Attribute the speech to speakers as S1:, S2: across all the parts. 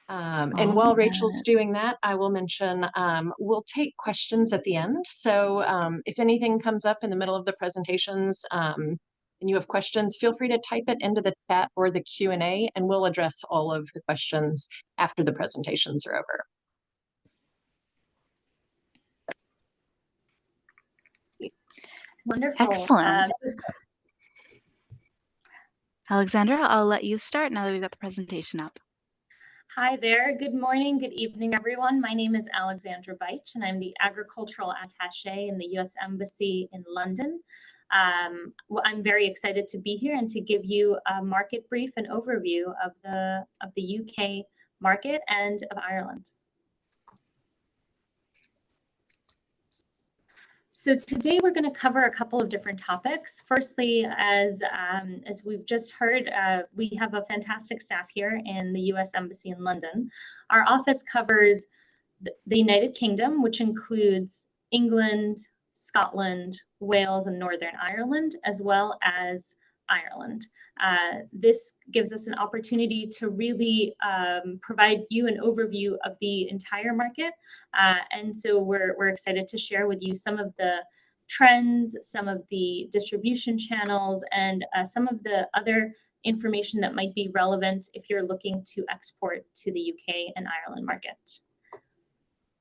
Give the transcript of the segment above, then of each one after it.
S1: And while Rachel's
S2: Right.
S1: doing that, I will mention we'll take questions at the end. So if anything comes up in the middle of the presentations and you have questions, feel free to type it into the chat or the Q&A, and we'll address all of the questions after the presentations are over.
S3: Wonderful.
S2: Excellent. Alexandra, I'll let you start now that we've got the presentation up.
S3: Hi there. Good morning, good evening, everyone. My name is Alexandra Beich, and I'm the Agricultural Attaché in the U.S. Embassy in London. Well, I'm very excited to be here and to give you a market brief and overview of the UK market and of Ireland. So today we're going to cover a couple of different topics. Firstly, as we've just heard, we have a fantastic staff here in the U.S. Embassy in London. Our office covers the United Kingdom, which includes England, Scotland, Wales, and Northern Ireland, as well as Ireland. This gives us an opportunity to really provide you an overview of the entire market. And so we're excited to share with you some of the trends, some of the distribution channels, and some of the other information that might be relevant if you're looking to export to the UK and Ireland market.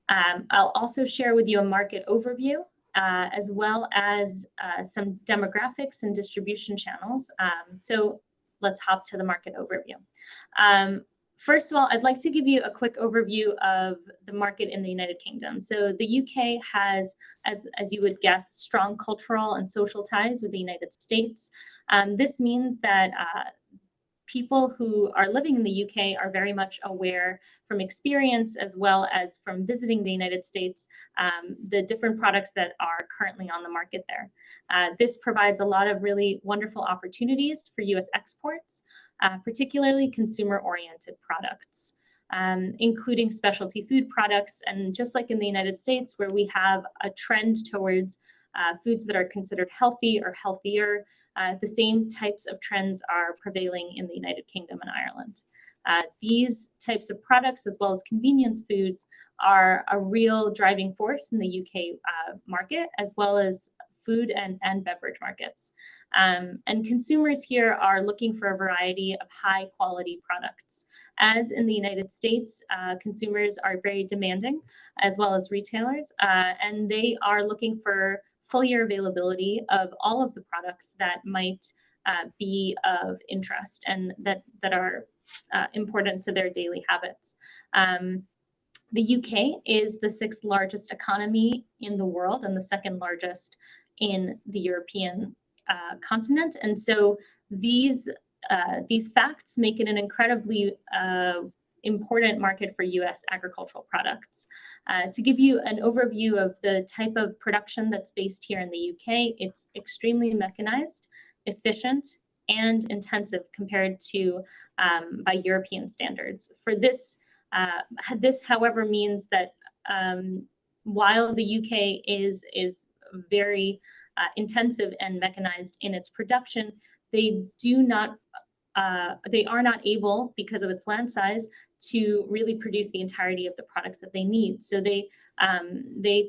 S3: I'll also share with you a market overview, as well as some demographics and distribution channels. So let's hop to the market overview. First of all, I'd like to give you a quick overview of the market in the United Kingdom. So the UK has, as you would guess, strong cultural and social ties with the United States. This means that people who are living in the UK are very much aware from experience, as well as from visiting the United States, the different products that are currently on the market there. This provides a lot of really wonderful opportunities for US exports, particularly consumer-oriented products, including specialty food products. And just like in the United States, where we have a trend towards foods that are considered healthy or healthier, the same types of trends are prevailing in the United Kingdom and Ireland. These types of products, as well as convenience foods, are a real driving force in the UK market, as well as food and beverage markets. And consumers here are looking for a variety of high quality products. As in the United States, consumers are very demanding, as well as retailers, and they are looking for full year availability of all of the products that might be of interest and that are important to their daily habits. The UK is the 6th largest economy in the world and the 2nd largest in the European continent. And so these facts make it an incredibly important market for US agricultural products. To give you an overview of the type of production that's based here in the UK, it's extremely mechanized, efficient, and intensive compared to by European standards. For this, however, means that while the UK is very intensive and mechanized in its production, they are not able, because of its land size, to really produce the entirety of the products that they need. So they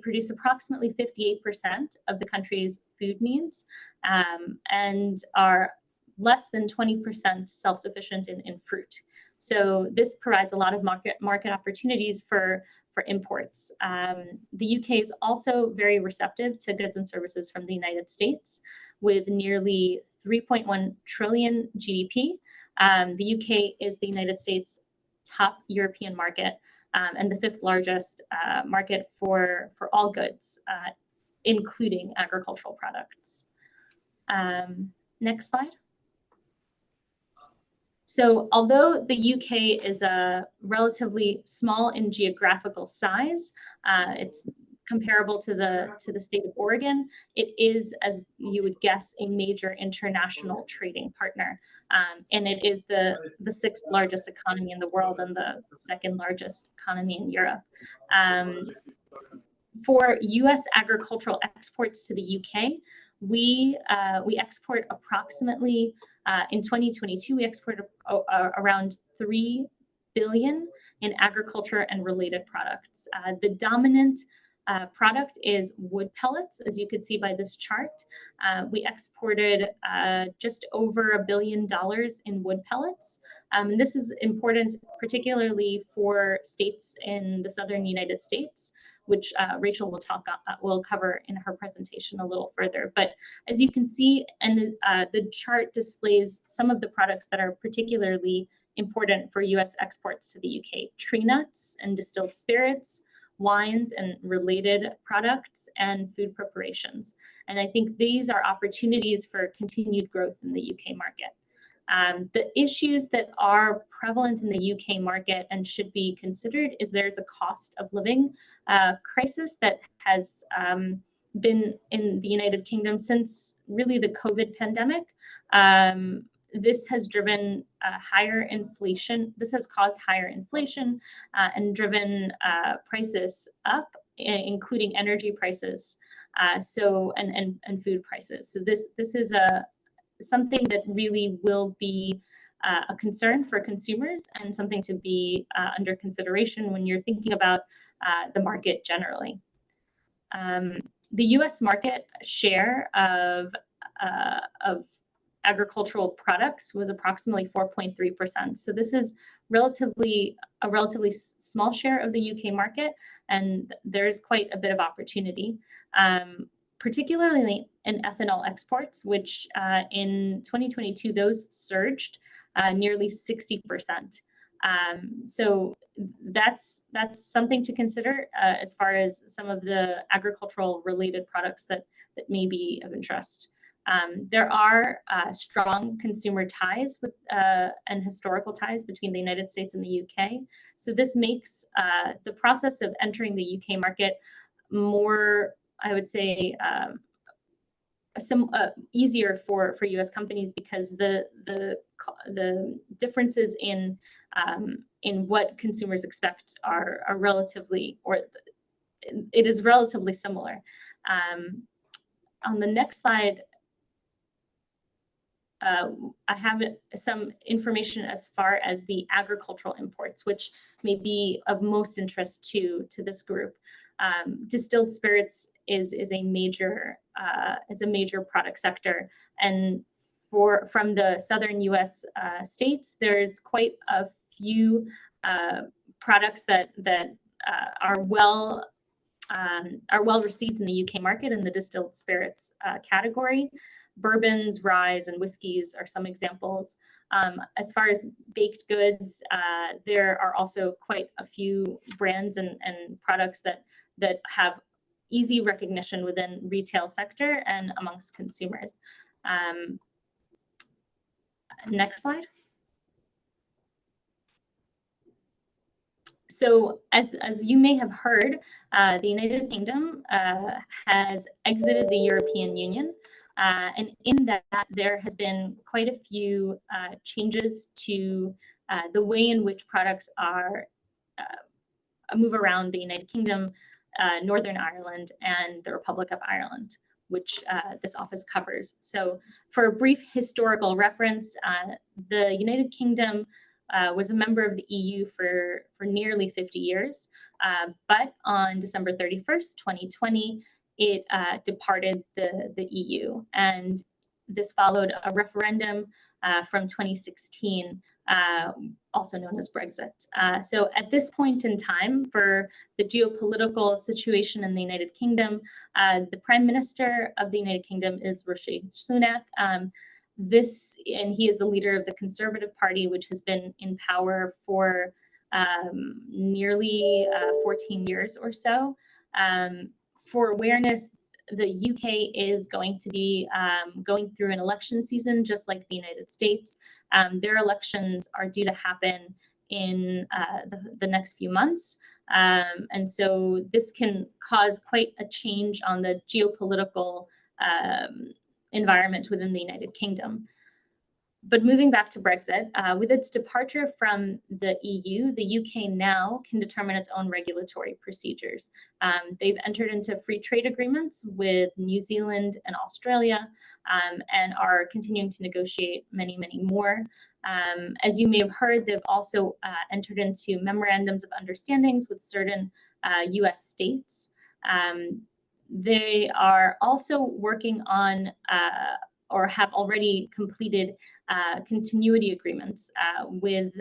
S3: produce approximately 58% of the country's food needs, and are less than 20% self-sufficient in fruit. So this provides a lot of market opportunities for imports. The UK is also very receptive to goods and services from the United States, with nearly 3.1 trillion GDP. The UK is the United States' top European market, and the 5th largest market for all goods, including agricultural products. Next slide. So although the UK is a relatively small in geographical size, it's comparable to the state of Oregon, it is, as you would guess, a major international trading partner. And it is the 6th largest economy in the world and the 2nd largest economy in Europe. For US agricultural exports to the UK, we export approximately, in 2022, we exported around 3 billion in agriculture and related products. The dominant product is wood pellets, as you could see by this chart. We exported just over $1 billion in wood pellets. And this is important, particularly for states in the southern United States, which Rachel will cover in her presentation a little further. But as you can see, and the chart displays some of the products that are particularly important for U.S. exports to the UK: tree nuts and distilled spirits, wines and related products, and food preparations. And I think these are opportunities for continued growth in the UK market. The issues that are prevalent in the UK market and should be considered is there's a cost of living crisis that has been in the United Kingdom since really the COVID pandemic. This has driven higher inflation. This has caused higher inflation and driven prices up, including energy prices, and food prices. So this is something that really will be a concern for consumers and something to be under consideration when you're thinking about the market generally. The U.S. market share of agricultural products was approximately 4.3%. So this is a relatively small share of the UK market, and there's quite a bit of opportunity, particularly in ethanol exports, which in 2022, those surged nearly 60%. So that's something to consider as far as some of the agricultural related products that may be of interest. There are strong consumer ties with and historical ties between the United States and the UK. So this makes the process of entering the UK market more, I would say, easier for US companies, because the differences in what consumers expect are relatively, or it is relatively similar. On the next slide, I have some information as far as the agricultural imports, which may be of most interest to this group. Distilled spirits is a major product sector, and from the southern U.S. states, there's quite a few products that are well received in the UK market in the distilled spirits category. Bourbons, ryes, and whiskeys are some examples. As far as baked goods, there are also quite a few brands and products that have easy recognition within retail sector and amongst consumers. Next slide. So as you may have heard, the United Kingdom has exited the European Union. And in that, there has been quite a few changes to the way in which products are move around the United Kingdom, Northern Ireland, and the Republic of Ireland, which this office covers. So for a brief historical reference, the United Kingdom was a member of the EU for nearly 50 years, but on December 31st, 2020, it departed the EU, and this followed a referendum from 2016, also known as Brexit. So at this point in time, for the geopolitical situation in the United Kingdom, the Prime Minister of the United Kingdom is Rishi Sunak. And he is the leader of the Conservative Party, which has been in power for nearly 14 years or so. For awareness, the UK is going to be going through an election season, just like the United States. Their elections are due to happen in the next few months. And so this can cause quite a change on the geopolitical environment within the United Kingdom. But moving back to Brexit, with its departure from the EU, the UK now can determine its own regulatory procedures. They've entered into free trade agreements with New Zealand and Australia, and are continuing to negotiate many, many more. As you may have heard, they've also entered into memorandums of understandings with certain US states. They are also working on or have already completed continuity agreements with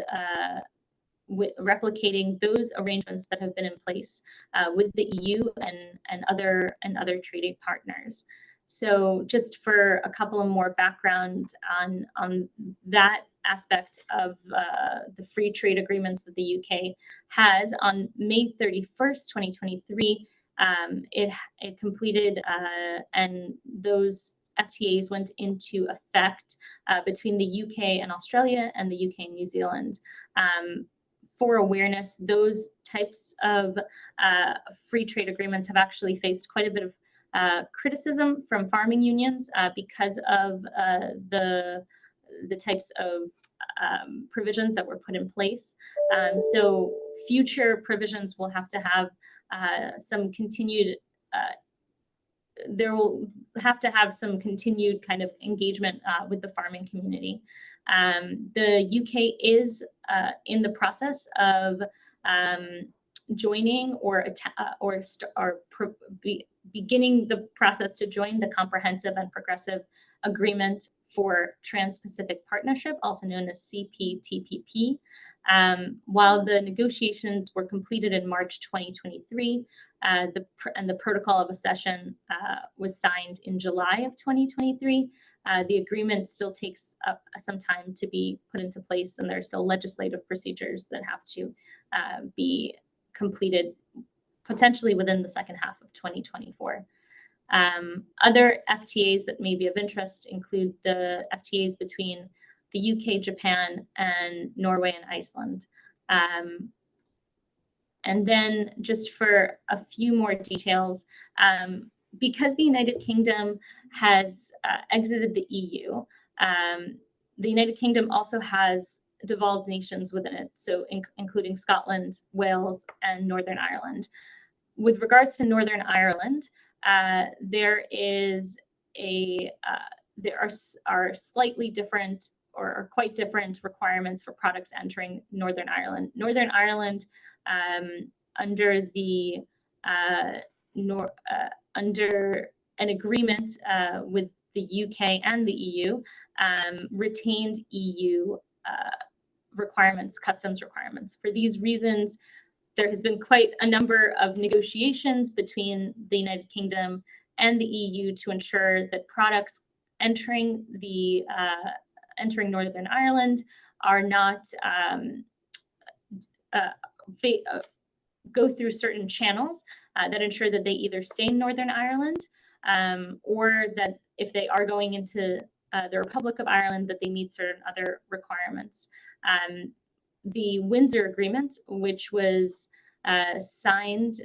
S3: replicating those arrangements that have been in place with the EU and other trading partners. So just for a couple of more background on that aspect of the free trade agreements that the UK has, on May 31st, 2023, it completed and those FTAs went into effect between the UK and Australia and the UK and New Zealand. For awareness, those types of free trade agreements have actually faced quite a bit of criticism from farming unions because of the types of provisions that were put in place. So future provisions will have to have some continued there will have to have some continued kind of engagement with the farming community. The UK is in the process of joining beginning the process to join the Comprehensive and Progressive Agreement for Trans-Pacific Partnership, also known as CPTPP. While the negotiations were completed in March 2023, the protocol of accession was signed in July of 2023. The agreement still takes up some time to be put into place, and there are still legislative procedures that have to be completed potentially within the second half of 2024. Other FTAs that may be of interest include the FTAs between the UK, Japan, and Norway and Iceland. And then just for a few more details, because the United Kingdom has exited the EU, the United Kingdom also has devolved nations within it, so including Scotland, Wales, and Northern Ireland. With regards to Northern Ireland, there are slightly different or quite different requirements for products entering Northern Ireland. Northern Ireland, under the under an agreement with the UK and the EU, retained EU requirements, customs requirements. For these reasons, there has been quite a number of negotiations between the United Kingdom and the EU to ensure that products entering Northern Ireland are not go through certain channels that ensure that they either stay in Northern Ireland or that if they are going into the Republic of Ireland, that they meet certain other requirements. The Windsor Agreement, which was signed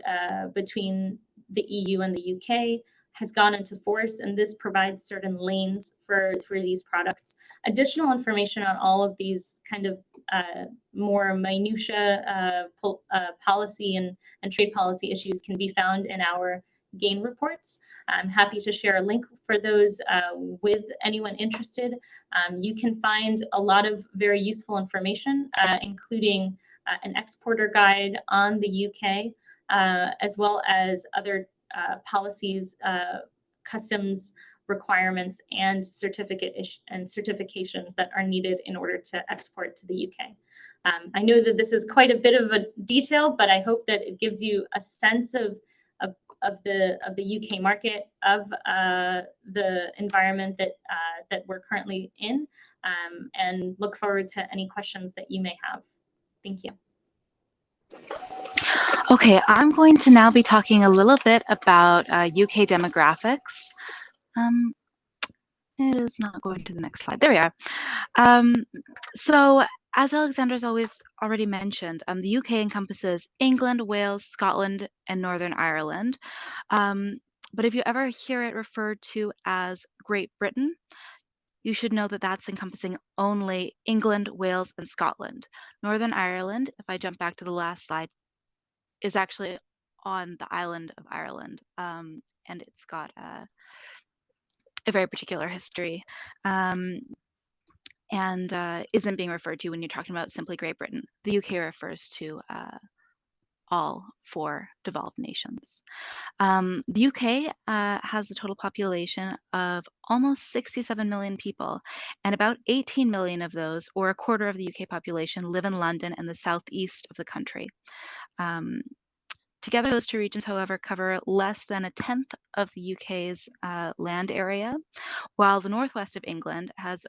S3: between the EU and the UK, has gone into force, and this provides certain lanes for these products. Additional information on all of these kind of more minutiae policy and trade policy issues can be found in our GAIN reports. I'm happy to share a link for those with anyone interested. You can find a lot of very useful information, including an exporter guide on the UK, as well as other policies, customs requirements, and certifications that are needed in order to export to the UK. I know that this is quite a bit of a detail, but I hope that it gives you a sense of the UK market, of the environment that we're currently in, and look forward to any questions that you may have. Thank you.
S2: Okay, I'm going to now be talking a little bit about UK demographics. It is not going to the next slide. There we are. So as Alexandra's already mentioned, the UK encompasses England, Wales, Scotland, and Northern Ireland. But if you ever hear it referred to as Great Britain, you should know that that's encompassing only England, Wales, and Scotland. Northern Ireland, if I jump back to the last slide, is actually on the island of Ireland, and it's got a very particular history. and isn't being referred to when you're talking about simply Great Britain. The UK refers to all 4 devolved nations. The UK has a total population of almost 67 million people, and about 18 million of those, or a quarter of the UK population, live in London and the southeast of the country. Together, those 2 regions, however, cover less than a tenth of the UK's land area, while the northwest of England has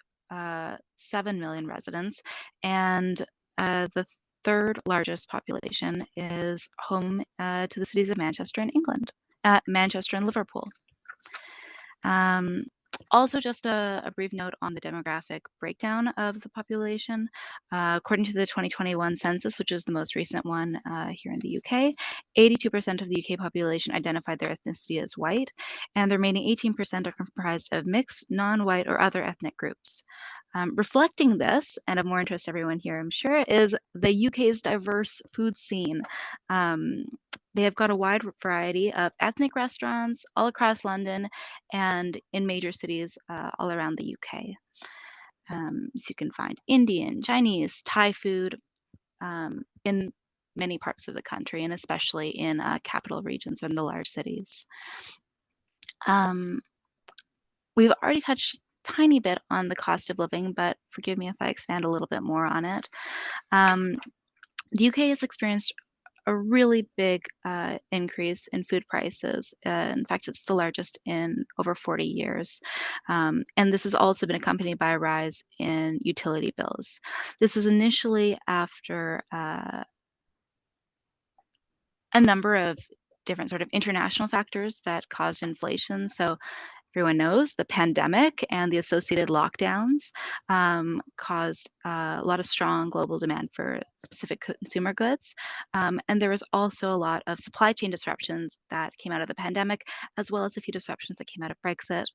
S2: 7 million residents, and the 3rd largest population is home to the cities of Manchester and Manchester and Liverpool. Also, just a brief note on the demographic breakdown of the population. According to the 2021 census, which is the most recent one here in the UK, 82% of the UK population identified their ethnicity as white, and the remaining 18% are comprised of mixed, non-white, or other ethnic groups. Reflecting this, and of more interest to everyone here, I'm sure, is the UK's diverse food scene. They have got a wide variety of ethnic restaurants all across London and in major cities all around the UK. So you can find Indian, Chinese, Thai food in many parts of the country, and especially in capital regions and the large cities. We've already touched a tiny bit on the cost of living, but forgive me if I expand a little bit more on it. The UK has experienced a really big increase in food prices. In fact, it's the largest in over 40 years. And this has also been accompanied by a rise in utility bills. This was initially after a number of different sort of international factors that caused inflation. So everyone knows the pandemic and the associated lockdowns caused a lot of strong global demand for specific consumer goods. And there was also a lot of supply chain disruptions that came out of the pandemic, as well as a few disruptions that came out of Brexit.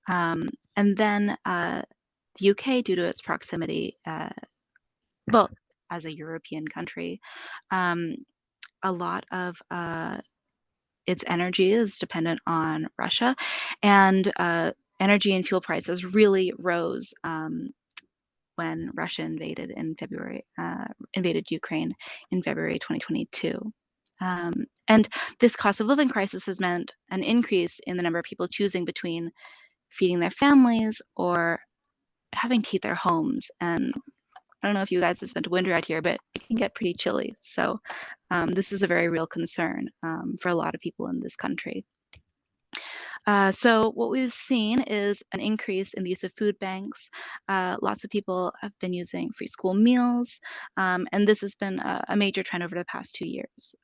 S2: And then the UK, due to its proximity, well, as a European country, a lot of its energy is dependent on Russia, and energy and fuel prices really rose when Russia invaded Ukraine in February 2022. And this cost of living crisis has meant an increase in the number of people choosing between feeding their families or having to heat their homes. And I don't know if you guys have spent a winter out here, but it can get pretty chilly. So this is a very real concern for a lot of people in this country. So what we've seen is an increase in the use of food banks. Lots of people have been using free school meals, and this has been a major trend over the past 2 years.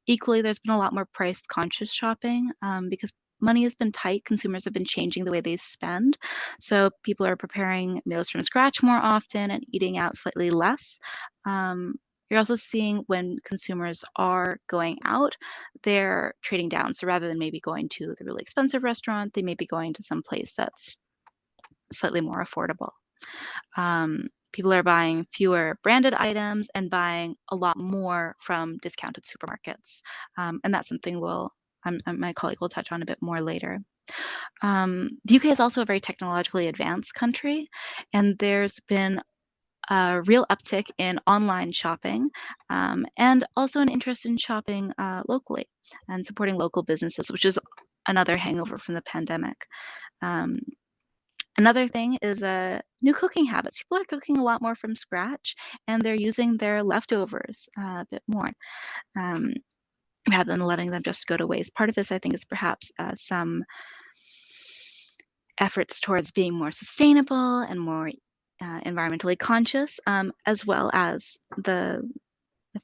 S2: Equally, there's been a lot more price-conscious shopping because money has been tight. Consumers have been changing the way they spend. So people are preparing meals from scratch more often and eating out slightly less. You're also seeing when consumers are going out, they're trading down. So rather than maybe going to the really expensive restaurant, they may be going to some place that's slightly more affordable. People are buying fewer branded items and buying a lot more from discounted supermarkets. And that's something my colleague will touch on a bit more later. The UK is also a very technologically advanced country, and there's been a real uptick in online shopping and also an interest in shopping locally and supporting local businesses, which is another hangover from the pandemic. Another thing is new cooking habits. People are cooking a lot more from scratch, and they're using their leftovers a bit more rather than letting them just go to waste. Part of this, I think, is perhaps some efforts towards being more sustainable and more environmentally conscious, as well as the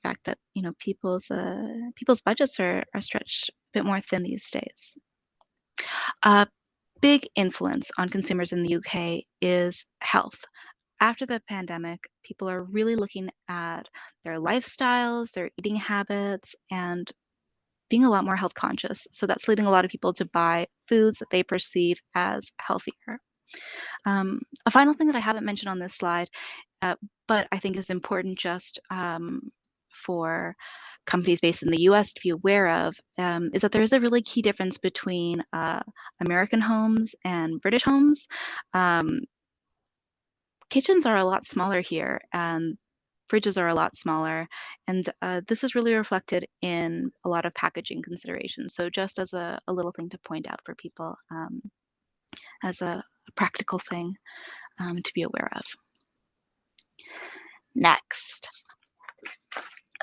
S2: fact that people's budgets are stretched a bit more thin these days. A big influence on consumers in the UK is health. After the pandemic, people are really looking at their lifestyles, their eating habits, and being a lot more health conscious. So that's leading a lot of people to buy foods that they perceive as healthier. A final thing that I haven't mentioned on this slide, but I think is important just for companies based in the US to be aware of, is that there is a really key difference between American homes and British homes. kitchens are a lot smaller here, and fridges are a lot smaller, and this is really reflected in a lot of packaging considerations. So just as a little thing to point out for people, as a practical thing to be aware of. Next.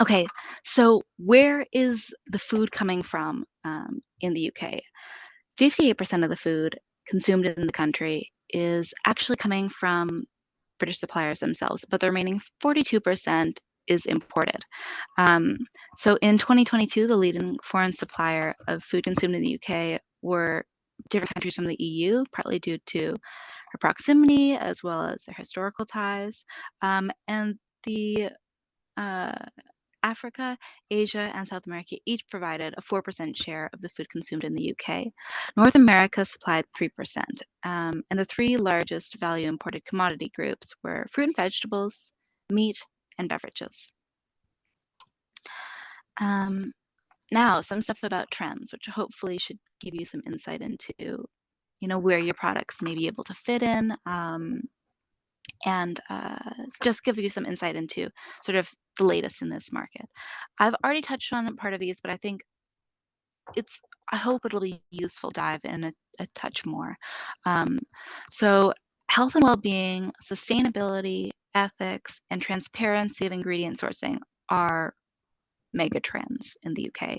S2: Okay, so where is the food coming from in the UK? 58% of the food consumed in the country is actually coming from British suppliers themselves, but the remaining 42% is imported. So in 2022, the leading foreign supplier of food consumed in the UK were different countries from the EU, partly due to her proximity as well as their historical ties. And the Africa, Asia, and South America each provided a 4% share of the food consumed in the UK. North America supplied 3%. And the three largest value imported commodity groups were fruit and vegetables, meat, and beverages. Now, some stuff about trends, which hopefully should give you some insight into, where your products may be able to fit in, and just give you some insight into sort of the latest in this market. I've already touched on part of these, but I think I hope it'll be useful to dive in a touch more. So health and well-being, sustainability, ethics, and transparency of ingredient sourcing are mega trends in the UK.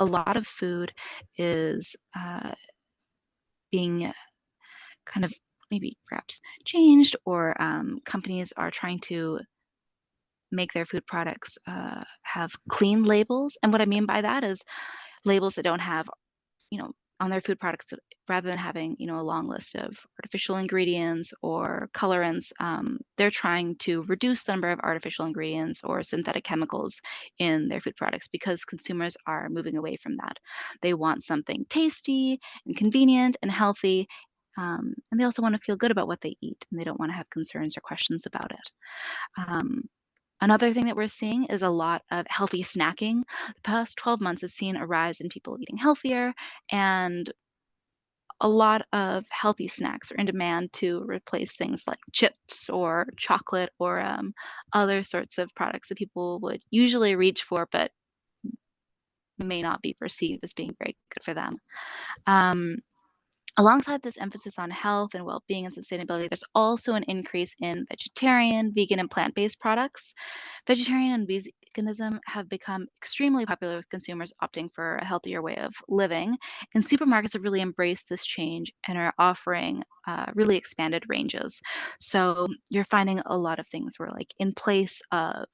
S2: A lot of food is being kind of maybe perhaps changed, or companies are trying to make their food products have clean labels. And what I mean by that is labels that don't have, on their food products, rather than having, a long list of artificial ingredients or colorants, they're trying to reduce the number of artificial ingredients or synthetic chemicals in their food products because consumers are moving away from that. They want something tasty and convenient and healthy. And they also want to feel good about what they eat, and they don't want to have concerns or questions about it. Another thing that we're seeing is a lot of healthy snacking. The past 12 months have seen a rise in people eating healthier, and a lot of healthy snacks are in demand to replace things like chips or chocolate or other sorts of products that people would usually reach for but may not be perceived as being very good for them. Alongside this emphasis on health and well-being and sustainability, there's also an increase in vegetarian, vegan, and plant-based products. Vegetarian and veganism have become extremely popular with consumers opting for a healthier way of living, and supermarkets have really embraced this change and are offering really expanded ranges. So you're finding a lot of things where, like, in place of,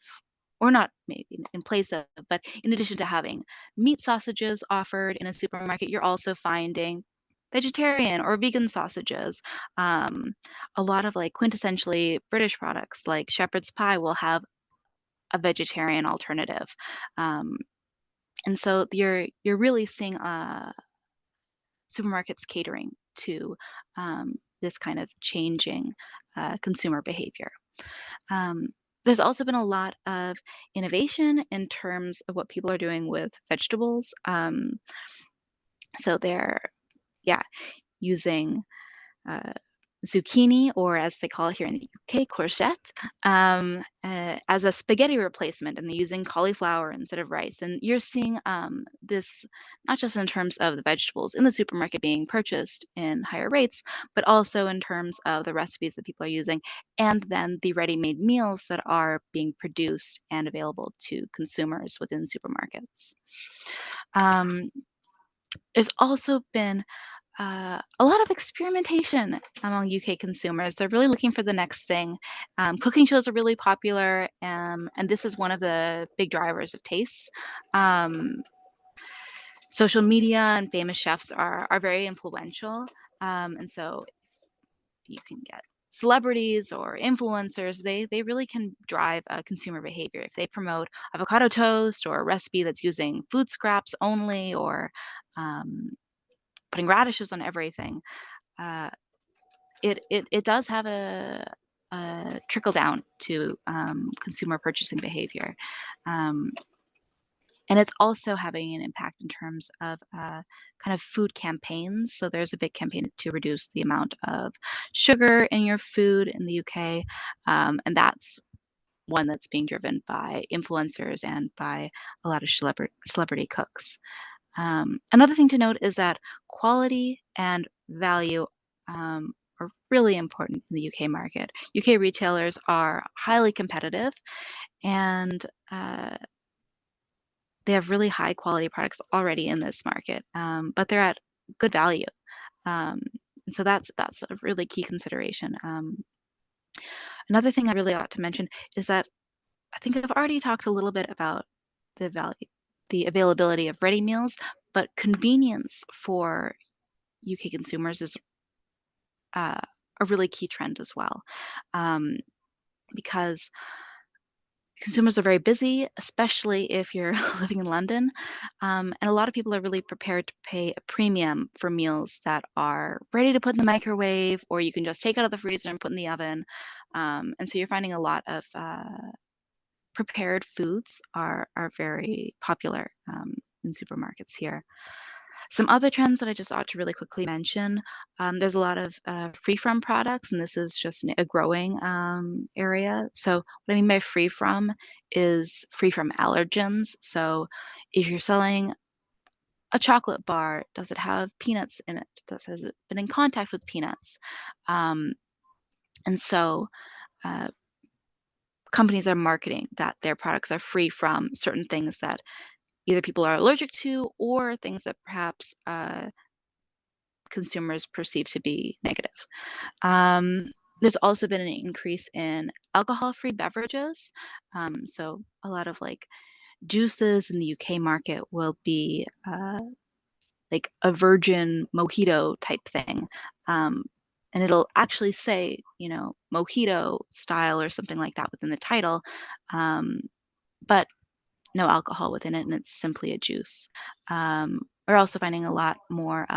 S2: or not maybe in place of, but in addition to having meat sausages offered in a supermarket, you're also finding vegetarian or vegan sausages. A lot of like quintessentially British products like shepherd's pie will have a vegetarian alternative. And so you're really seeing supermarkets catering to this kind of changing consumer behavior. There's also been a lot of innovation in terms of what people are doing with vegetables. So they're, using zucchini, or as they call it here in the UK, courgette, as a spaghetti replacement, and they're using cauliflower instead of rice. And you're seeing this not just in terms of the vegetables in the supermarket being purchased in higher rates, but also in terms of the recipes that people are using, and then the ready-made meals that are being produced and available to consumers within supermarkets. There's also been a lot of experimentation among UK consumers. They're really looking for the next thing. Cooking shows are really popular, and this is one of the big drivers of taste. Social media and famous chefs are very influential, and so you can get celebrities or influencers. They really can drive consumer behavior. If they promote avocado toast or a recipe that's using food scraps only, or putting radishes on everything, it does have a trickle down to consumer purchasing behavior. And it's also having an impact in terms of kind of food campaigns. So there's a big campaign to reduce the amount of sugar in your food in the UK, and that's one that's being driven by influencers and by a lot of celebrity cooks. Another thing to note is that quality and value are really important in the UK market. UK retailers are highly competitive, and they have really high quality products already in this market, but they're at good value. And so that's a really key consideration. Another thing I really ought to mention is that I think I've already talked a little bit about the availability of ready meals, but convenience for UK consumers is a really key trend as well, because consumers are very busy, especially if you're living in London, and a lot of people are really prepared to pay a premium for meals that are ready to put in the microwave, or you can just take out of the freezer and put in the oven. And so you're finding a lot of prepared foods are very popular in supermarkets here. Some other trends that I just ought to really quickly mention, there's a lot of free-from products, and this is just a growing area. So what I mean by free-from is free from allergens. So if you're selling a chocolate bar, does it have peanuts in it? Has it been in contact with peanuts? And so companies are marketing that their products are free from certain things that either people are allergic to or things that perhaps consumers perceive to be negative. There's also been an increase in alcohol-free beverages. So a lot of like juices in the UK market will be like a virgin mojito type thing. And it'll actually say, mojito style or something like that within the title, but no alcohol within it, and it's simply a juice. We're also finding a lot more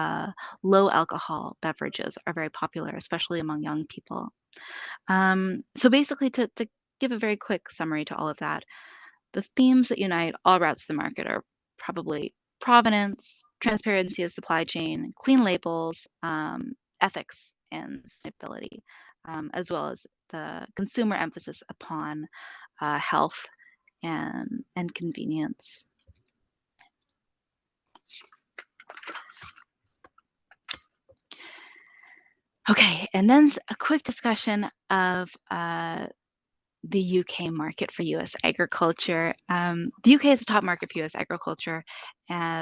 S2: low alcohol beverages are very popular, especially among young people. So basically, to give a very quick summary to all of that, the themes that unite all routes to the market are probably provenance, transparency of supply chain, clean labels, ethics, and sustainability, as well as the consumer emphasis upon health and convenience. Okay, and then a quick discussion of the UK market for US agriculture. The UK is a top market for US agriculture,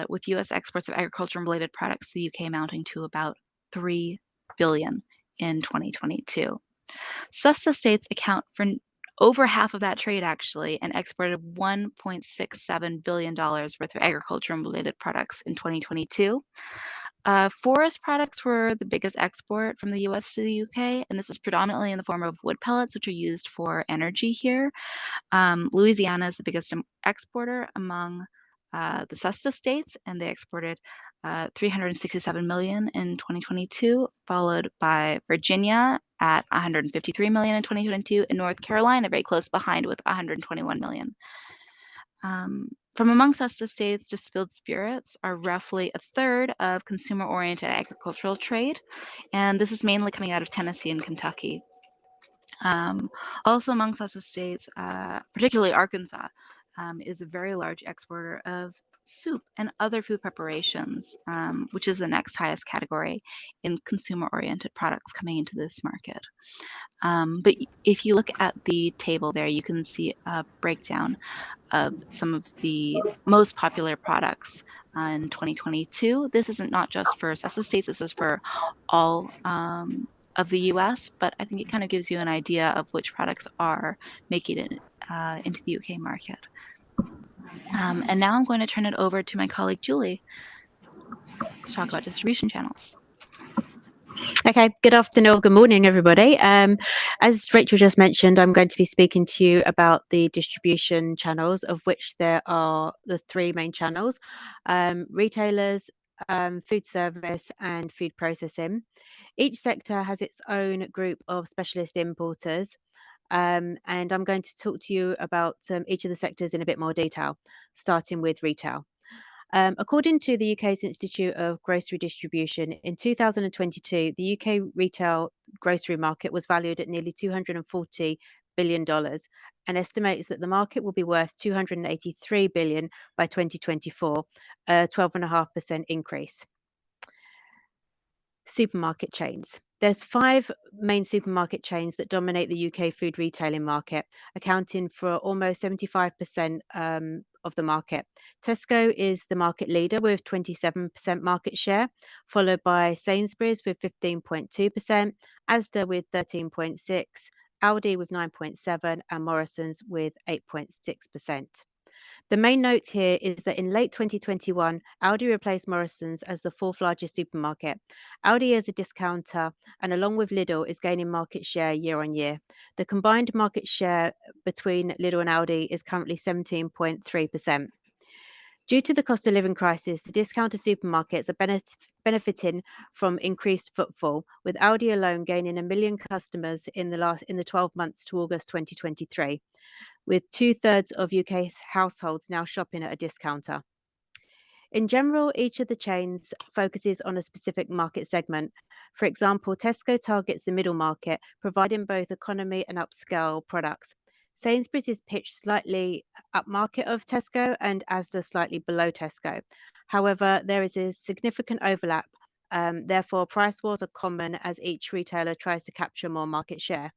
S2: with US exports of agriculture and related products to the UK amounting to about $3 billion in 2022. SESTA states account for over half of that trade actually, and exported $1.67 billion worth of agriculture and related products in 2022. Forest products were the biggest export from the US to the UK, and this is predominantly in the form of wood pellets, which are used for energy here. Louisiana is the biggest exporter among the SESTA states, and they exported 367 million in 2022, followed by Virginia at 153 million in 2022, and North Carolina very close behind with 121 million. From among SESTA states, distilled spirits are roughly a third of consumer-oriented agricultural trade, and this is mainly coming out of Tennessee and Kentucky. Also among SESTA states, particularly Arkansas, is a very large exporter of soup and other food preparations, which is the next highest category in consumer-oriented products coming into this market. But if you look at the table there, you can see a breakdown of some of the most popular products in 2022. This isn't not just for SESTA states, this is for all of the US, but I think it kind of gives you an idea of which products are making it into the UK market. And now I'm going to turn it over to my colleague Julie to talk about distribution channels.
S4: Okay, good afternoon, good morning, everybody. As Rachel just mentioned, I'm going to be speaking to you about the distribution channels, of which there are the three main channels: retailers, food service, and food processing. Each sector has its own group of specialist importers, And I'm going to talk to you about each of the sectors in a bit more detail, starting with retail. According to the UK's Institute of Grocery Distribution, in 2022, the UK retail grocery market was valued at nearly $240 billion and estimates that the market will be worth $283 billion by 2024, a 12.5% increase. Supermarket chains. There's 5 main supermarket chains that dominate the UK food retailing market, accounting for almost 75% of the market. Tesco is the market leader with 27% market share, followed by Sainsbury's with 15.2%, Asda with 13.6%, Aldi with 9.7%, and Morrison's with 8.6%. The main note here is that in late 2021, Aldi replaced Morrison's as the 4th largest supermarket. Aldi is a discounter and along with Lidl is gaining market share year on year. The combined market share between Lidl and Aldi is currently 17.3%. Due to the cost of living crisis, the discounter supermarkets are benefiting from increased footfall, with Aldi alone gaining 1 million customers in the 12 months to August 2023. With 2/3 of UK households now shopping at a discounter. In general, each of the chains focuses on a specific market segment. For example, Tesco targets the middle market, providing both economy and upscale products. Sainsbury's is pitched slightly upmarket of Tesco and Asda slightly below Tesco. However, there is a significant overlap. Therefore, price wars are common as each retailer tries to capture more market share.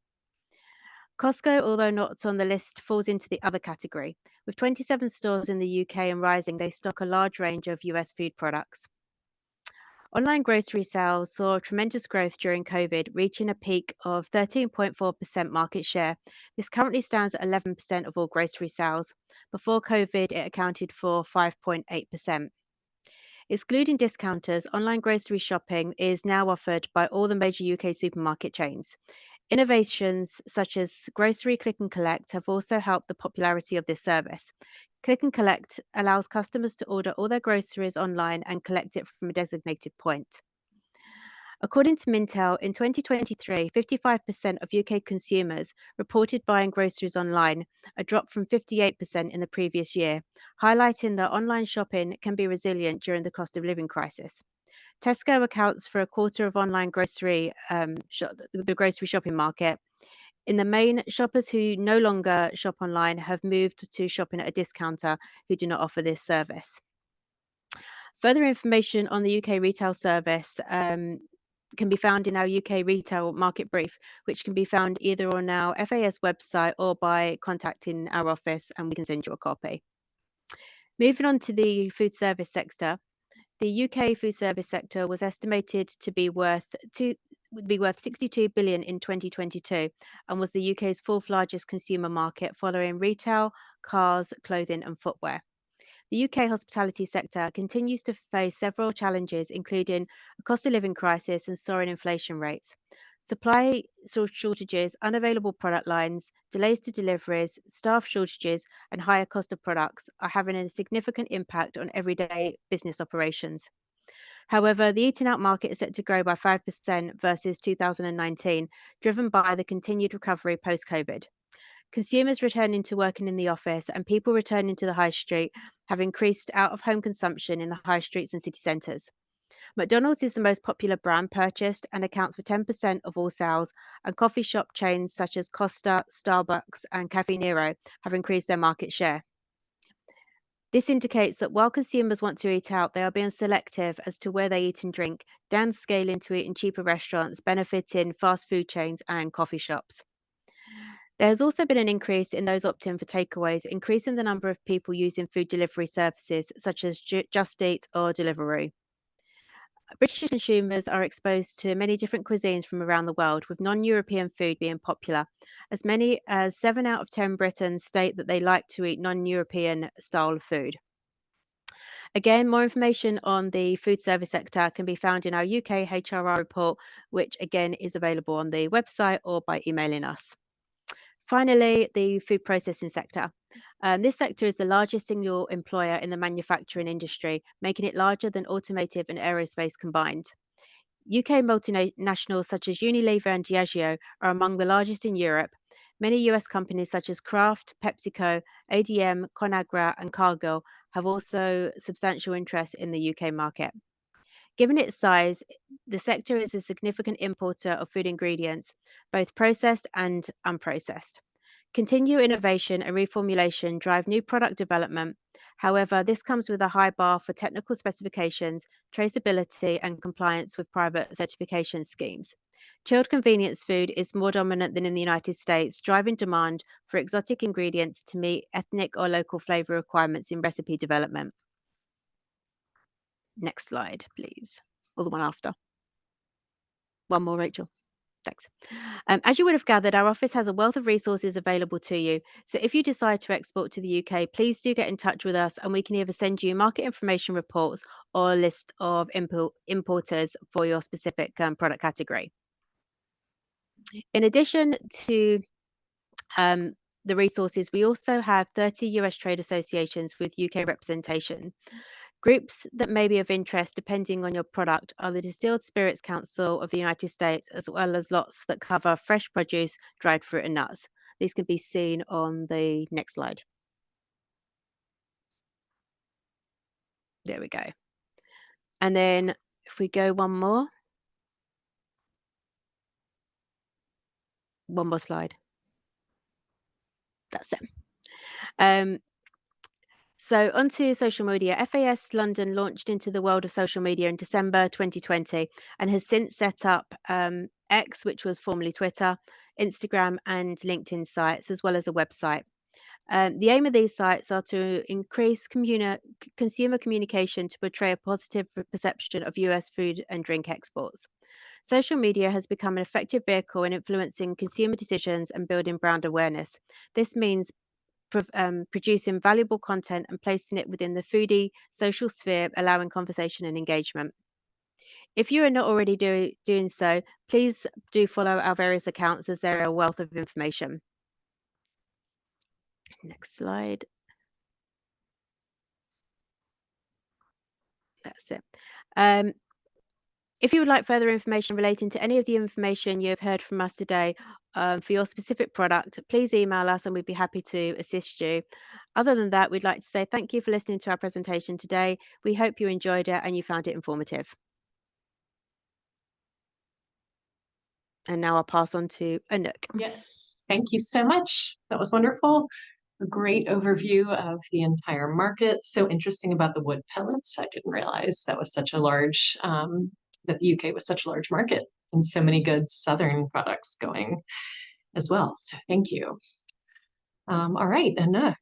S4: Costco, although not on the list, falls into the other category. With 27 stores in the UK and rising, they stock a large range of US food products. Online grocery sales saw tremendous growth during COVID, reaching a peak of 13.4% market share. This currently stands at 11% of all grocery sales. Before COVID, it accounted for 5.8%. Excluding discounters, online grocery shopping is now offered by all the major UK supermarket chains. Innovations such as Grocery Click and Collect have also helped the popularity of this service. Click and Collect allows customers to order all their groceries online and collect it from a designated point. According to Mintel, in 2023, 55% of UK consumers reported buying groceries online, a drop from 58% in the previous year, highlighting that online shopping can be resilient during the cost of living crisis. Tesco accounts for a quarter of online grocery, the grocery shopping market. In the main, shoppers who no longer shop online have moved to shopping at a discounter who do not offer this service. Further information on the UK retail service can be found in our UK retail market brief, which can be found either on our FAS website or by contacting our office, and we can send you a copy. Moving on to the food service sector. The UK food service sector was estimated to be worth 62 billion in 2022 and was the UK's 4th largest consumer market following retail, cars, clothing and footwear. The UK hospitality sector continues to face several challenges, including a cost of living crisis and soaring inflation rates. Supply shortages, unavailable product lines, delays to deliveries, staff shortages, and higher cost of products are having a significant impact on everyday business operations. However, the eating out market is set to grow by 5% versus 2019, driven by the continued recovery post-COVID. Consumers returning to working in the office and people returning to the high street have increased out-of-home consumption in the high streets and city centres. McDonald's is the most popular brand purchased and accounts for 10% of all sales, and coffee shop chains such as Costa, Starbucks, and Caffè Nero have increased their market share. This indicates that while consumers want to eat out, they are being selective as to where they eat and drink, downscaling to eat in cheaper restaurants, benefiting fast food chains and coffee shops. There has also been an increase in those opting for takeaways, increasing the number of people using food delivery services such as Just Eat or Deliveroo. British consumers are exposed to many different cuisines from around the world, with non-European food being popular. As many as 7 out of 10 Britons state that they like to eat non-European style of food. Again, more information on the food service sector can be found in our UK HRR report, which again is available on the website or by emailing us. Finally, the food processing sector. This sector is the largest single employer in the manufacturing industry, making it larger than automotive and aerospace combined. UK multinationals such as Unilever and Diageo are among the largest in Europe. Many US companies such as Kraft, PepsiCo, ADM, Conagra, and Cargill have also substantial interest in the UK market. Given its size, the sector is a significant importer of food ingredients, both processed and unprocessed. Continued innovation and reformulation drive new product development. However, this comes with a high bar for technical specifications, traceability, and compliance with private certification schemes. Chilled convenience food is more dominant than in the United States, driving demand for exotic ingredients to meet ethnic or local flavor requirements in recipe development. Next slide, please. Or the one after. One more, Rachel. Thanks. As you would have gathered, our office has a wealth of resources available to you. So if you decide to export to the UK, please do get in touch with us and we can either send you market information reports or a list of importers for your specific product category. In addition to the resources, we also have 30 US trade associations with UK representation. Groups that may be of interest, depending on your product, are the Distilled Spirits Council of the United States, as well as lots that cover fresh produce, dried fruit, and nuts. These can be seen on the next slide. There we go. And then if we go one more slide. That's it. So onto social media. FAS London launched into the world of social media in December 2020 and has since set up X, which was formerly Twitter, Instagram and LinkedIn sites, as well as a website. The aim of these sites are to increase consumer communication to portray a positive perception of US food and drink exports. Social media has become an effective vehicle in influencing consumer decisions and building brand awareness. This means producing valuable content and placing it within the foodie social sphere, allowing conversation and engagement. If you are not already doing so, please do follow our various accounts as there are a wealth of information. Next slide. That's it. If you would like further information relating to any of the information you have heard from us today for your specific product, please email us and we'd be happy to assist you. Other than that, we'd like to say thank you for listening to our presentation today. We hope you enjoyed it and you found it informative. And now I'll pass on to Anouk.
S1: Yes, thank you so much. That was wonderful. A great overview of the entire market. So interesting about the wood pellets. I didn't realize that was such a large, that the UK was such a large market and so many good Southern products going as well. So thank you. All right, Anouk.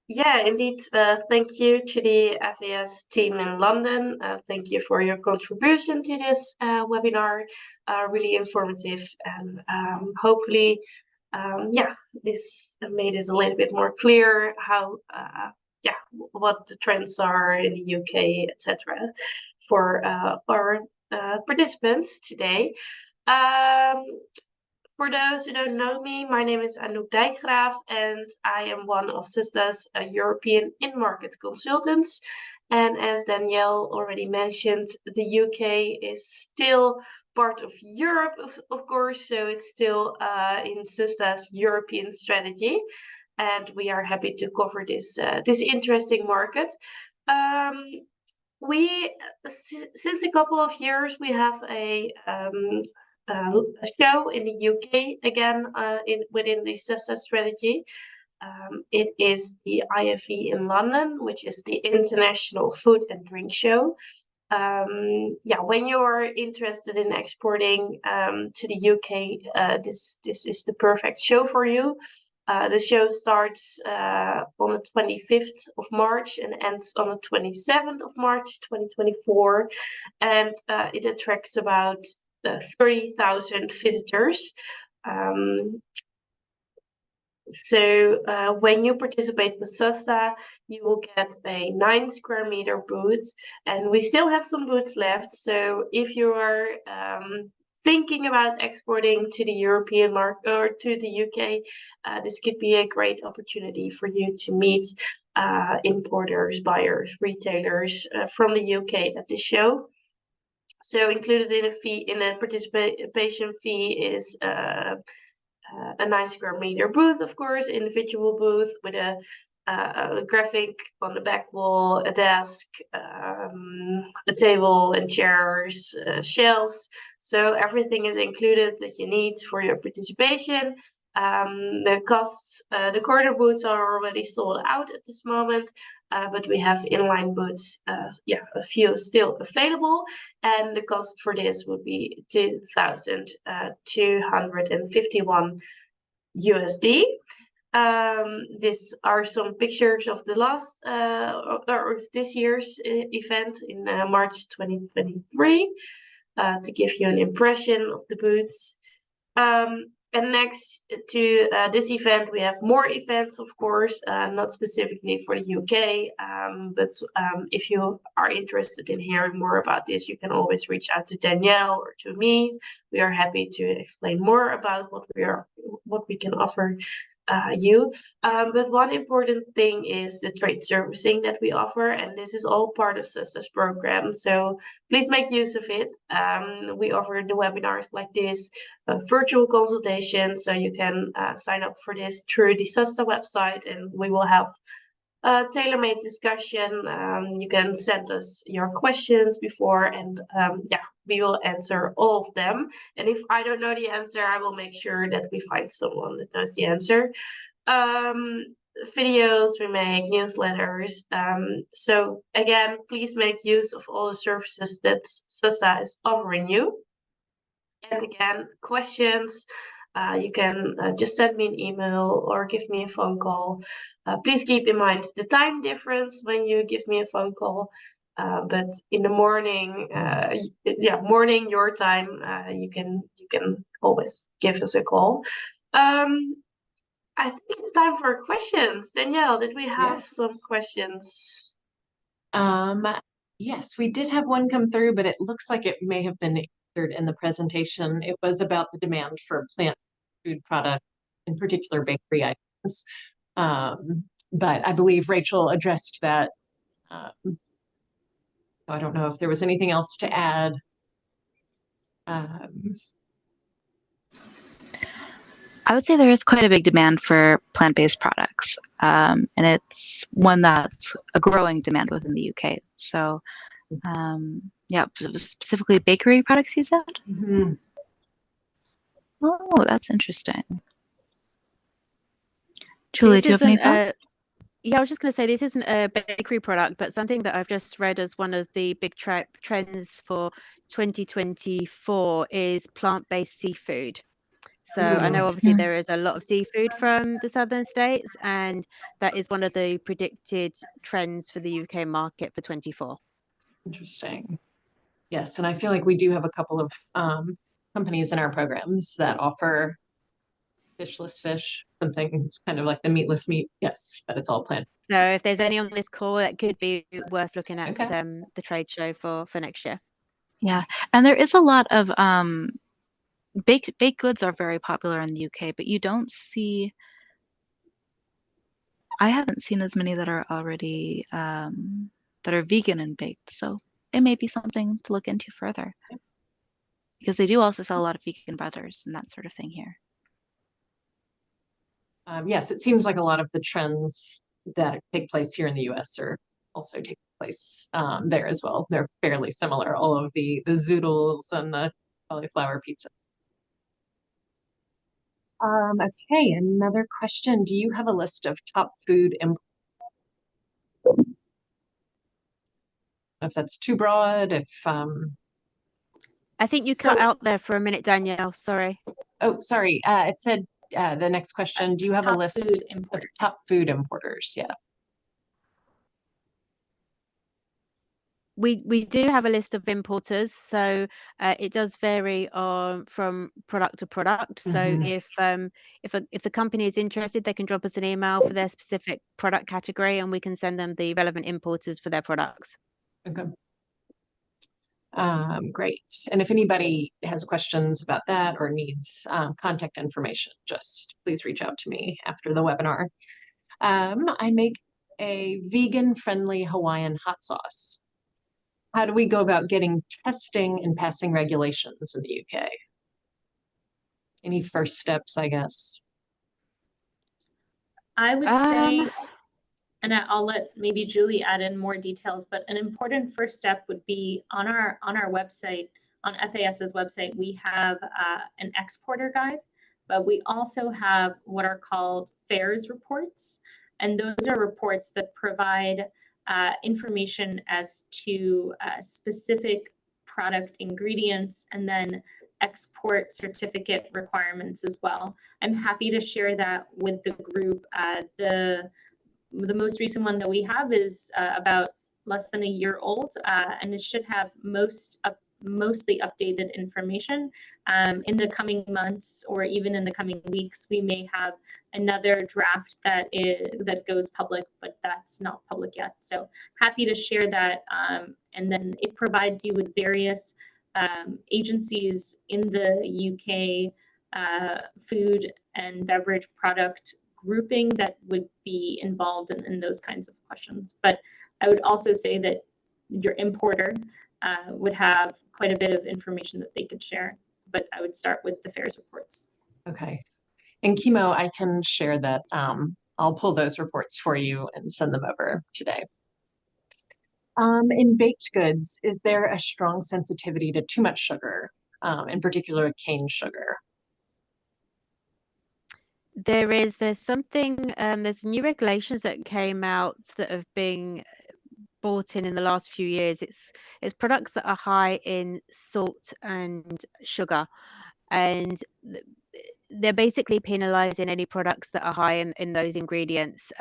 S5: Yeah, indeed. Thank you to the FAS team in London. Thank you for your contribution to this webinar. Really informative and hopefully, this made it a little bit more clear how, what the trends are in the UK, etc. for our participants today. For those who don't know me, my name is Anouk Dijkgraaf and I am one of Systa's European in-market consultants. And as Danielle already mentioned, the UK is still part of Europe, of course, so it's still in Systa's European strategy. And we are happy to cover this interesting market. Since a couple of years, we have a show in the UK again within the Systa strategy. It is the IFE in London, which is the International Food and Drink Show. When you're interested in exporting to the UK, this is the perfect show for you. The show starts on the 25th of March and ends on the 27th of March 2024, and it attracts about 30,000 visitors. So when you participate with Systa, you will get a 9 square meter booth, and we still have some booths left. So if you are thinking about exporting to the European market or to the UK, this could be a great opportunity for you to meet importers, buyers, retailers from the UK at the show. So included in a participation fee is a 9 square meter booth, of course, individual booth with a graphic on the back wall, a desk, a table and chairs, shelves. So everything is included that you need for your participation. The costs, the corner booths are already sold out at this moment, but we have inline booths, a few still available, and the cost for this would be 2,251 USD. These are some pictures of the last or of this year's event in March 2023 to give you an impression of the booths. And next to this event, we have more events, of course, not specifically for the UK, but if you are interested in hearing more about this, you can always reach out to Danielle or to me. We are happy to explain more about what we can offer you. But one important thing is the trade servicing that we offer, and this is all part of SUSTA's program. So please make use of it. We offer the webinars like this, virtual consultations, so you can sign up for this through the SUSTA website, and we will have tailor-made discussion. You can send us your questions before, and we will answer all of them. And if I don't know the answer, I will make sure that we find someone that knows the answer. Videos we make, newsletters. So again, please make use of all the services that SUSTA is offering you. And again, questions, you can just send me an email or give me a phone call. Please keep in mind the time difference when you give me a phone call. But in the morning, morning your time, you can always give us a call. I think it's time for questions. Danielle, did we have some questions?
S1: Yes, we did have one come through, but it looks like it may have been answered in the presentation. It was about the demand for plant food products, in particular bakery items. But I believe Rachel addressed that. So I don't know if there was anything else to add.
S2: I would say there is quite a big demand for plant-based products, and it's one that's a growing demand within the UK. So, specifically bakery products, you said?
S1: Mm-hmm.
S2: Oh, that's interesting. Julie, do you have any thoughts?
S4: Yeah, I was just going to say this isn't a bakery product, but something that I've just read as one of the big trends for 2024 is plant-based seafood. So I know obviously there is a lot of seafood from the southern states, and that is one of the predicted trends for the UK market for 24.
S1: Interesting. Yes, and I feel like we do have a couple of companies in our programs that offer fishless fish, something it's kind of like the meatless meat. Yes, but it's all plant.
S4: So if there's any on this call, that could be worth looking at
S1: Okay.
S4: the trade show for next year.
S2: Yeah, and there is a lot of baked goods are very popular in the UK, but you don't see. I haven't seen as many that are already that are vegan and baked. So it may be something to look into further, because they do also sell a lot of vegan butters and that sort of thing here.
S1: Yes, it seems like a lot of the trends that take place here in the US are also taking place there as well. They're fairly similar, all of the zoodles and the cauliflower pizza. Okay, another question. Do you have a list of top food imports? If that's too broad, if
S4: I think you cut out there for a minute, Danielle. Sorry.
S1: Oh, sorry. It said the next question. Do you have a list of top food importers? Yeah.
S4: We do have a list of importers, so it does vary from product to product. So if the company is interested, they can drop us an email for their specific product category, and we can send them the relevant importers for their products.
S1: Okay. Great. And if anybody has questions about that or needs contact information, just please reach out to me after the webinar. I make a vegan-friendly Hawaiian hot sauce. How do we go about getting testing and passing regulations in the UK? Any first steps, I guess?
S3: I would
S4: Um,
S3: say, and I'll let maybe Julie add in more details, but an important first step would be on our website, on FAS's website, we have an exporter guide, but we also have what are called FAIRS reports. And those are reports that provide information as to specific product ingredients and then export certificate requirements as well. I'm happy to share that with the group. The most recent one that we have is about less than a year old, and it should have mostly updated information. In the coming months or even in the coming weeks, we may have another draft that goes public, but that's not public yet. So happy to share that. And then it provides you with various agencies in the UK food and beverage product grouping that would be involved in those kinds of questions. But I would also say that your importer would have quite a bit of information that they could share. But I would start with the FAIRS reports.
S1: Okay. And Chemo, I can share that. I'll pull those reports for you and send them over today. In baked goods, is there a strong sensitivity to too much sugar, in particular cane sugar?
S4: there's something, there's new regulations that came out that have been brought in the last few years. It's products that are high in salt and sugar, and they're basically penalizing any products that are high in those ingredients,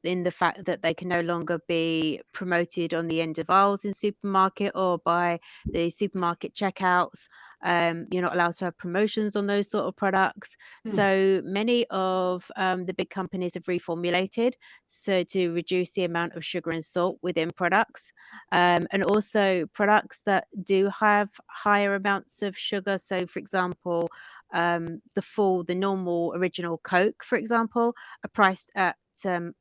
S4: in the fact that they can no longer be promoted on the end of aisles in supermarket or by the supermarket checkouts. You're not allowed to have promotions on those sort of products. So many of the big companies have reformulated so to reduce the amount of sugar and salt within products, and also products that do have higher amounts of sugar. So, for example, the normal original Coke, for example, are priced at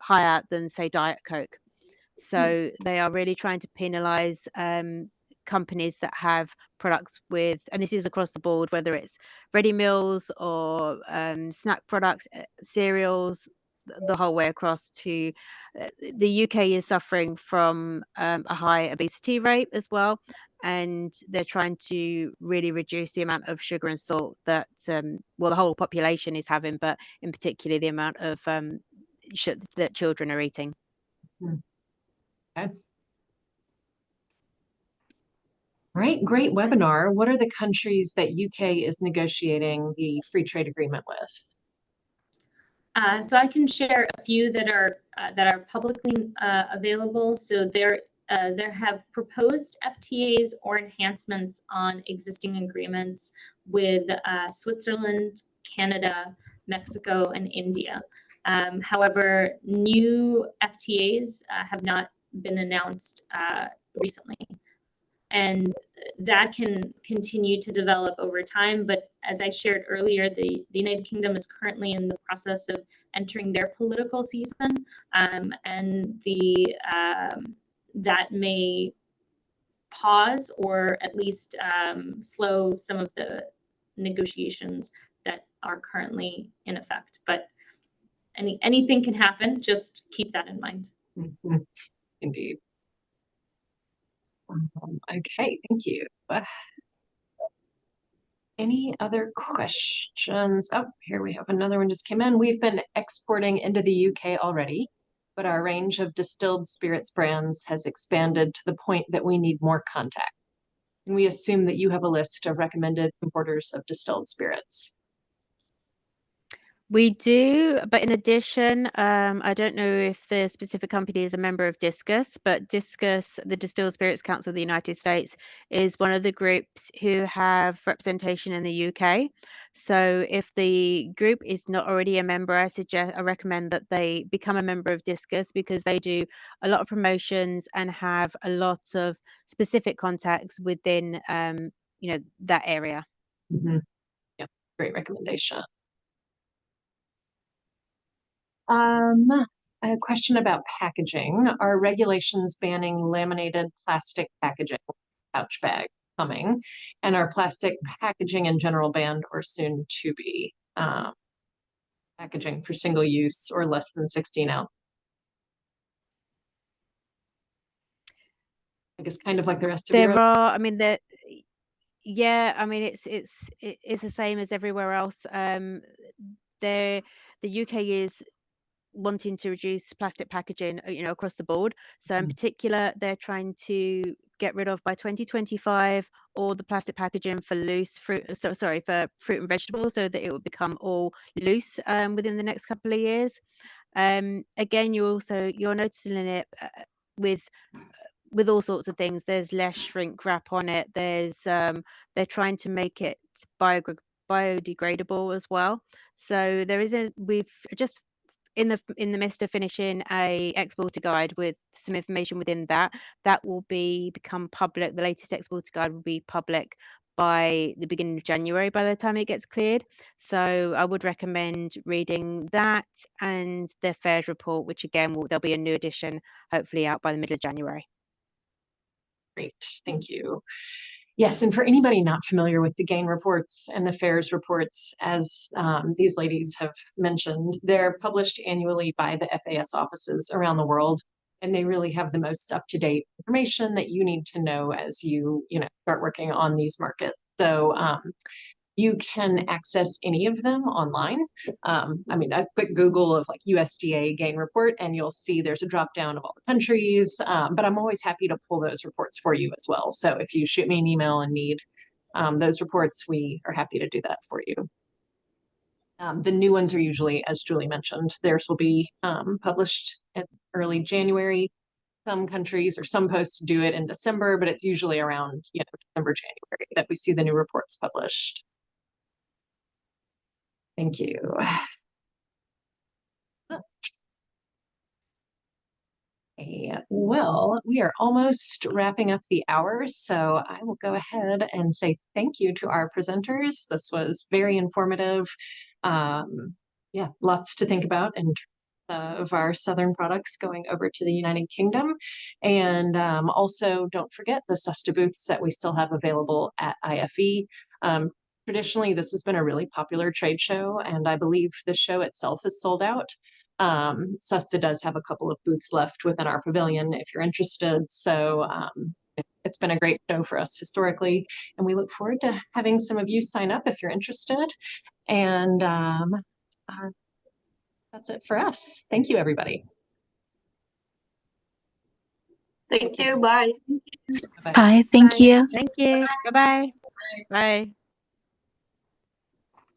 S4: higher than, say, Diet Coke. So they are really trying to penalize companies that have products with, and this is across the board, whether it's ready meals or snack products, cereals, the whole way across to the UK is suffering from a high obesity rate as well, and they're trying to really reduce the amount of sugar and salt that the whole population is having, but in particular the amount of that children are eating.
S1: Okay. All right, great webinar. What are the countries that UK is negotiating the free trade agreement with?
S3: So I can share a few that are publicly available. So there have proposed FTAs or enhancements on existing agreements with Switzerland, Canada, Mexico, and India. However, new FTAs have not been announced recently. And that can continue to develop over time. But as I shared earlier, the United Kingdom is currently in the process of entering their political season, and that may pause or at least slow some of the negotiations that are currently in effect. But anything can happen. Just keep that in mind.
S1: Indeed. Okay, thank you. Any other questions? Oh, here we have another one just came in. We've been exporting into the UK already, but our range of distilled spirits brands has expanded to the point that we need more contact. And we assume that you have a list of recommended importers of distilled spirits.
S4: We do, but in addition, I don't know if the specific company is a member of Discus, but Discus, the Distilled Spirits Council of the United States, is one of the groups who have representation in the UK. So if the group is not already a member, I recommend that they become a member of Discus, because they do a lot of promotions and have a lot of specific contacts within, that area.
S1: Yep, great recommendation. A question about packaging. Are regulations banning laminated plastic packaging, pouch bag, coming, and our plastic packaging and general banned or soon to be packaging for single use or less than 16 ounce. I guess kind of like the rest of
S4: There
S1: Europe.
S4: are, I mean, yeah, I mean, it's the same as everywhere else. The UK is wanting to reduce plastic packaging, across the board. So in particular, they're trying to get rid of by 2025 all the plastic packaging for for fruit and vegetables, so that it will become all loose within the next couple of years. Again, you're noticing it with all sorts of things. There's less shrink wrap on it. They're trying to make it biodegradable as well. So we've just in the midst of finishing a exporter guide with some information within that will become public. The latest exporter guide will be public by the beginning of January by the time it gets cleared. So I would recommend reading that and the FAIRS report, which again there'll be a new edition hopefully out by the middle of January.
S1: Great, thank you. Yes, and for anybody not familiar with the GAIN reports and the FAIRS reports, as these ladies have mentioned, they're published annually by the FAS offices around the world, and they really have the most up-to-date information that you need to know as you start working on these markets. So you can access any of them online. I mean, a quick Google of like USDA GAIN report, and you'll see there's a drop down of all the countries, but I'm always happy to pull those reports for you as well. So if you shoot me an email and need those reports, we are happy to do that for you. The new ones are usually, as Julie mentioned, theirs will be published in early January. Some countries or some posts do it in December, but it's usually around December, January that we see the new reports published. Thank you. Okay, well, we are almost wrapping up the hour, so I will go ahead and say thank you to our presenters. This was very informative. Yeah, lots to think about in terms of our Southern products going over to the United Kingdom. And also don't forget the SUSTA booths that we still have available at IFE. Traditionally, this has been a really popular trade show, and I believe the show itself is sold out. SUSTA does have a couple of booths left within our pavilion if you're interested. So it's been a great show for us historically, and we look forward to having some of you sign up if you're interested. And that's it for us. Thank you, everybody.
S5: Thank you. Bye.
S2: Bye. Thank you.
S4: Thank you. Bye-bye. Bye.